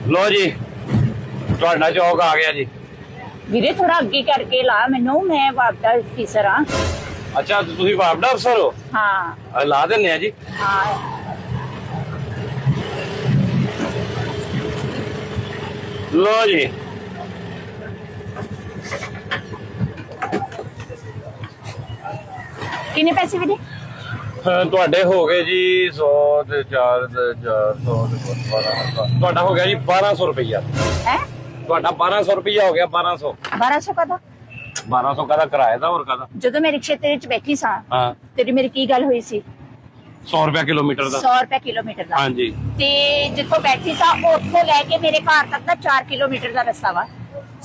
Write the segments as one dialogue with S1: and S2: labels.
S1: लो जी ਤੁਹਾਡਾ ਚੌਕ ਆ ਗਿਆ ਜੀ।
S2: ਵੀਰੇ ਥੋੜਾ ਅੱਗੇ ਕਰਕੇ ਲਾ ਮੈਨੂੰ, ਮੈਂ ਵਾਪਦਾ ਅਫੀਸਰ ਹਾਂ।
S1: ਅੱਛਾ ਤੁਸੀਂ ਵਾਪਡਾ ਅਫਸਰ ਹੋ?
S2: ਹਾਂ
S1: ਲਾ ਦਿੰਨੇ ਆ ਜੀ।
S2: ਹਾਂ
S1: ਲੋ ਜੀ
S2: ਕਿੰਨੇ ਪੈਸੇ ਵੀਰੇ?
S1: ਤੁਹਾਡੇ ਹੋ ਗਏ ਜੀ 100 ਤੇ 4 ਤੇ 400 ਤੇ 1200 ਤੁਹਾਡਾ ਹੋ ਗਿਆ ਜੀ 1200 ਰੁਪਇਆ।
S2: ਹੈ
S1: ਤੁਹਾਡਾ 1200 ਰੁਪਇਆ ਹੋ ਗਿਆ। 1200
S2: 1200 ਕਦਾ?
S1: 1200 ਕਾਹਦਾ ਕਿਰਾਏ ਦਾ ਹੋਰ ਕਾਹਦਾ?
S2: ਜਦੋਂ ਮੈਂ ਰਿਕਸ਼ੇ ਤੇ ਵਿੱਚ ਬੈਠੀ ਸਾਂ
S1: ਹਾਂ
S2: ਤੇਰੀ ਮੇਰੀ ਕੀ ਗੱਲ ਹੋਈ ਸੀ?
S1: 100 ਰੁਪਇਆ ਕਿਲੋਮੀਟਰ ਦਾ।
S2: 100 ਰੁਪਏ ਕਿਲੋਮੀਟਰ ਦਾ।
S1: ਹਾਂਜੀ
S2: ਤੇ ਜਿੱਥੋਂ ਬੈਠੀ ਸਾਂ ਉੱਥੋਂ ਲੈ ਕੇ ਮੇਰੇ ਘਰ ਤੱਕ ਦਾ 4 ਕਿਲੋਮੀਟਰ ਦਾ ਰਸਤਾ ਵਾ।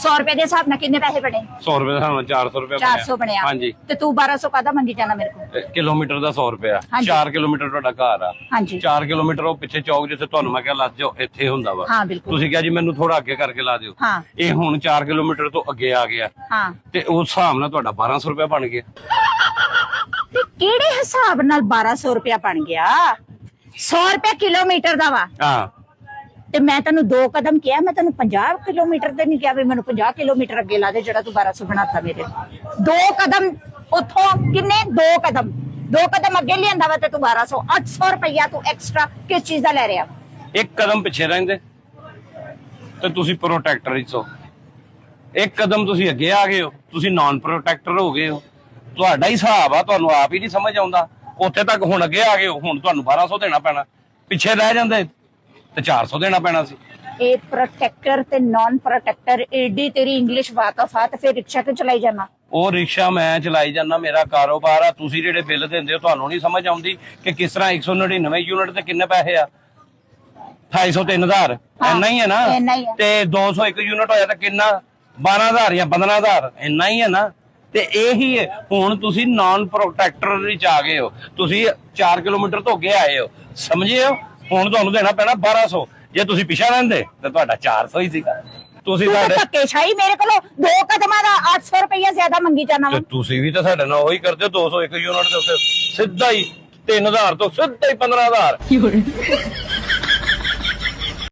S2: 100 ਰੁਪਏ ਦੇ ਹਿਸਾਬ ਨਾਲ ਕਿੰਨੇ ਪੈਸੇ ਬਣੇ?
S1: 100 ਰੁਪਏ ਦਾ ਹਿਸਾਬ 400 ਰੁਪਇਆ
S2: 400 ਬਣਿਆ।
S1: ਹਾਂਜੀ
S2: ਤੇ ਤੂੰ 1200 ਕਾਹਦਾ ਮੰਗੀ ਜਾਣਾ ਮੇਰੇ ਕੋਲ?
S1: ਕਿਲੋਮੀਟਰ ਦਾ 100 ਰੁਪਇਆ।
S2: ਹਾਂਜੀ।
S1: 4 ਕਿਲੋਮੀਟਰ ਤੁਹਾਡਾ ਘਰ ਆ।
S2: ਹਾਂਜੀ
S1: 4 ਕਿਲੋਮੀਟਰ ਉਹ ਪਿੱਛੇ ਚੌਕ ਜਿੱਥੇ ਤੁਹਾਨੂੰ ਮੈਂ ਕਿਹਾ ਲੱਗ ਜਾਓ ਇੱਥੇ ਹੁੰਦਾ ਵਾ।
S2: ਹਾਂ ਬਿਲਕੁਲ।
S1: ਤੁਸੀਂ ਕਿਹਾ ਜੀ ਮੈਨੂੰ ਥੋੜਾ ਅੱਗੇ ਕਰਕੇ ਲਾ ਦਿਓ।
S2: ਹਾਂ
S1: ਇਹ ਹੁਣ 4 ਕਿਲੋਮੀਟਰ ਤੋਂ ਅੱਗੇ ਆ ਗਿਆ
S2: ਹਾਂ।
S1: ਤੇ ਉਸ ਹਿਸਾਬ ਨਾਲ ਤੁਹਾਡਾ 1200 ਰੁਪਇਆ ਬਣ ਗਿਆ।
S2: ਤੇ ਕਿਹੜੇ ਹਿਸਾਬ ਨਾਲ 1200 ਰੁਪਇਆ ਬਣ ਗਿਆ? 100 ਰੁਪਏ ਕਿਲੋਮੀਟਰ ਦਾ ਵਾ।
S1: ਹਾਂ
S2: ਤੇ ਮੈਂ ਤੈਨੂੰ 2 ਕਦਮ ਕਿਹਾ, ਮੈਂ ਤੈਨੂੰ 50 ਕਿਲੋਮੀਟਰ ਤੇ ਨਹੀਂ ਕਿਹਾ ਵੀ ਮੈਨੂੰ 50 ਕਿਲੋਮੀਟਰ ਅੱਗੇ ਲਾ ਦੇ ਜਿਹੜਾ ਤੂੰ 1200 ਬਣਾਤਾ ਮੇਰੇ। 2 ਕਦਮ ਉੱਥੋਂ ਕਿੰਨੇ? 2 ਕਦਮ ਅੱਗੇ ਲਿਆਂਦਾ ਵਾ ਤੇ ਤੂੰ 1200 800 ਰੁਪਇਆ ਤੂੰ ਐਕਸਟਰਾ ਕਿਸ ਚੀਜ਼ ਦਾ ਲੈ ਰਿਹਾ?
S1: ਇੱਕ ਕਦਮ ਪਿੱਛੇ ਰਹਿੰਦੇ ਤੇ ਤੁਸੀਂ ਪ੍ਰੋਟੈਕਟਰ ਹੀ ਸੋ। ਇੱਕ ਕਦਮ ਤੁਸੀਂ ਅੱਗੇ ਆ ਗਏ ਹੋ, ਤੁਸੀਂ ਨਾਨ ਪ੍ਰੋਟੈਕਟਰ ਹੋ ਗਏ ਹੋ। ਤੁਹਾਡਾ ਹੀ ਹਿਸਾਬ ਆ, ਤੁਹਾਨੂੰ ਆਪ ਹੀ ਨਹੀਂ ਸਮਝ ਆਉਂਦਾ। ਉੱਥੇ ਤੱਕ ਹੁਣ ਅੱਗੇ ਆ ਗਏ ਹੋ, ਹੁਣ ਤੁਹਾਨੂੰ 1200 ਦੇਣਾ ਪੈਣਾ। ਪਿੱਛੇ ਰਹਿ ਜਾਂਦੇ ਤੇ 400 ਦੇਣਾ ਪੈਣਾ ਸੀ।
S2: ਇਹ ਪ੍ਰੋਟੈਕਟਰ ਤੇ ਨਾਨ ਪ੍ਰੋਟੈਕਟਰ ਏਡੀ ਤੇਰੀ ਇੰਗਲਿਸ਼ ਵਾਤ ਫਿਰ ਰਿਕਸ਼ਾ ਤੇ ਚਲਾਈ ਜਾਣਾ।
S1: ਉਹ ਰਿਕਸ਼ਾ ਮੈਂ ਚਲਾਈ ਜਾਂਦਾ, ਮੇਰਾ ਕਾਰੋਬਾਰ ਆ। ਤੁਸੀਂ ਜਿਹੜੇ ਬਿੱਲ ਦਿੰਦੇ ਹੋ ਤੁਹਾਨੂੰ ਨਹੀਂ ਸਮਝ ਆਉਂਦੀ ਕਿ ਕਿਸ ਤਰ੍ਹਾਂ 199 ਯੂਨਿਟ ਤੇ ਕਿੰਨੇ ਪੈਸੇ ਆ? 250 3000 ਇੰਨਾ ਹੀ ਹੈ ਨਾ।
S2: ਇੰਨਾ ਹੀ ਹੈ।
S1: ਤੇ 201 ਯੂਨਿਟ ਹੋਇਆ ਤਾਂ ਕਿੰਨਾ? 12000 ਜਾਂ 15000 ਇੰਨਾ ਹੀ ਹੈ ਨਾ। ਤੇ ਇਹੀ ਹੈ। ਹੁਣ ਤੁਸੀਂ ਨਾਨ ਪ੍ਰੋਟੈਕਟਰ ਵਿੱਚ ਆ ਗਏ ਹੋ, ਤੁਸੀਂ 4 ਕਿਲੋਮੀਟਰ ਤੋਂ ਅੱਗੇ ਆਏ ਹੋ, ਸਮਝੇ ਹੋ? ਹੁਣ ਤੁਹਾਨੂੰ ਦੇਣਾ ਪੈਣਾ 1200। ਜੇ ਤੁਸੀਂ ਪਿੱਛੇ ਰਹਿੰਦੇ ਤਾਂ ਤੁਹਾਡਾ 400 ਹੀ ਸੀਗਾ। ਤੁਸੀਂ ਸਾਡੇ
S2: ਧੱਕੇਸ਼ਾਹੀ ਮੇਰੇ ਕੋਲੋਂ 2 ਕਦਮਾਂ ਦਾ 800 ਰੁਪਇਆ ਜ਼ਿਆਦਾ ਮੰਗੀ ਜਾਣਾ ਵਾ।
S1: ਤੇ ਤੁਸੀਂ ਵੀ ਤਾਂ ਸਾਡੇ ਨਾਲ ਉਹੀ ਕਰਦੇ ਹੋ। 201 ਯੂਨਿਟ ਦੇ ਉੱਤੇ ਸਿੱਧਾ ਹੀ 3000 ਤੋਂ ਸਿੱਧਾ ਹੀ 15000।